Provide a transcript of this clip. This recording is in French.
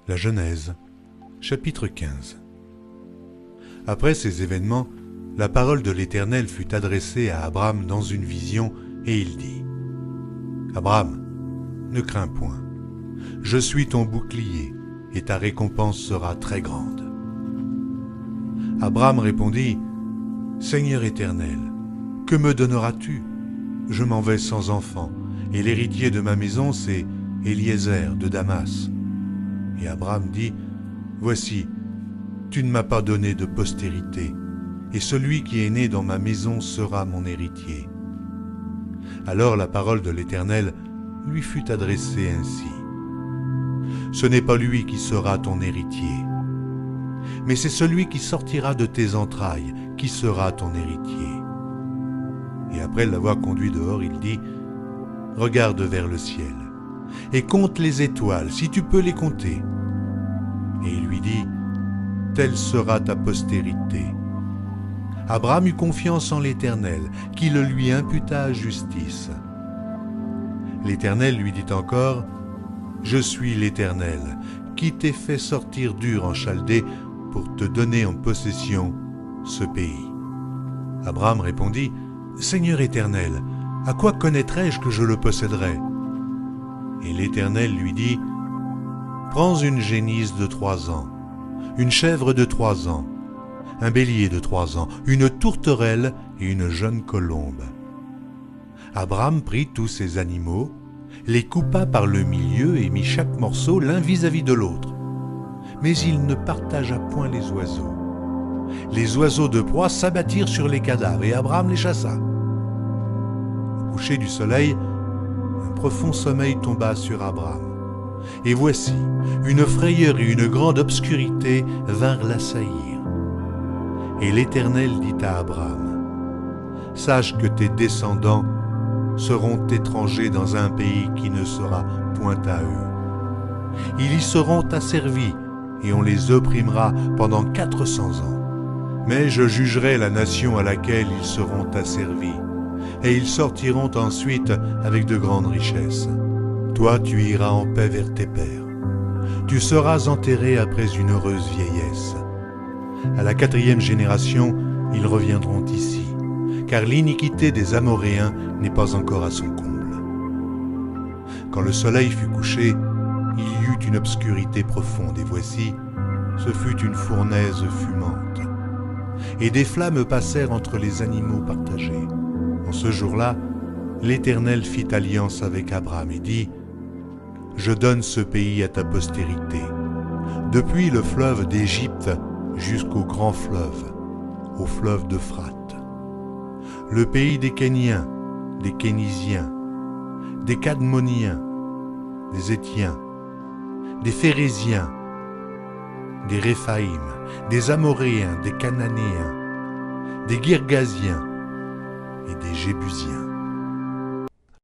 La Genèse, chapitre 15. Après ces événements, la parole de l'Éternel fut adressée à Abraham dans une vision, et il dit : « Abraham, ne crains point, je suis ton bouclier, et ta récompense sera très grande. » Abraham répondit : « Seigneur Éternel, que me donneras-tu ? Je m'en vais sans enfant, et l'héritier de ma maison, c'est Eliezer de Damas. » Et Abraham dit : « Voici, tu ne m'as pas donné de postérité, et celui qui est né dans ma maison sera mon héritier. » Alors la parole de l'Éternel lui fut adressée ainsi : « Ce n'est pas lui qui sera ton héritier, mais c'est celui qui sortira de tes entrailles qui sera ton héritier. » Et après l'avoir conduit dehors, il dit : « Regarde vers le ciel, et compte les étoiles, si tu peux les compter. » Et il lui dit : « Telle sera ta postérité. » Abraham eut confiance en l'Éternel, qui le lui imputa à justice. L'Éternel lui dit encore : « Je suis l'Éternel, qui t'ai fait sortir d'Ur en Chaldée pour te donner en possession ce pays. » Abraham répondit : « Seigneur Éternel, à quoi connaîtrai-je que je le posséderai ? » Et l'Éternel lui dit : « Prends une génisse de 3 ans, une chèvre de 3 ans, un bélier de 3 ans, une tourterelle et une jeune colombe. » Abraham prit tous ces animaux, les coupa par le milieu et mit chaque morceau l'un vis-à-vis de l'autre. Mais il ne partagea point les oiseaux. Les oiseaux de proie s'abattirent sur les cadavres et Abraham les chassa. Au coucher du soleil, un profond sommeil tomba sur Abraham. Et voici, une frayeur et une grande obscurité vinrent l'assaillir. Et l'Éternel dit à Abraham : « Sache que tes descendants seront étrangers dans un pays qui ne sera point à eux. Ils y seront asservis, et on les opprimera pendant 400 ans. Mais je jugerai la nation à laquelle ils seront asservis, et ils sortiront ensuite avec de grandes richesses. Toi, tu iras en paix vers tes pères. Tu seras enterré après une heureuse vieillesse. À la 4e génération, ils reviendront ici, car l'iniquité des Amoréens n'est pas encore à son comble. » Quand le soleil fut couché, il y eut une obscurité profonde, et voici, ce fut une fournaise fumante. Et des flammes passèrent entre les animaux partagés. En ce jour-là, l'Éternel fit alliance avec Abraham et dit : « Je donne ce pays à ta postérité, depuis le fleuve d'Égypte jusqu'au grand fleuve, au fleuve d'Euphrate. Le pays des Kéniens, des Kénisiens, des Cadmoniens, des Étiens, des Phéréziens, des Réphaïm, des Amoréens, des Cananéens, des Girgasiens et des Jébusiens.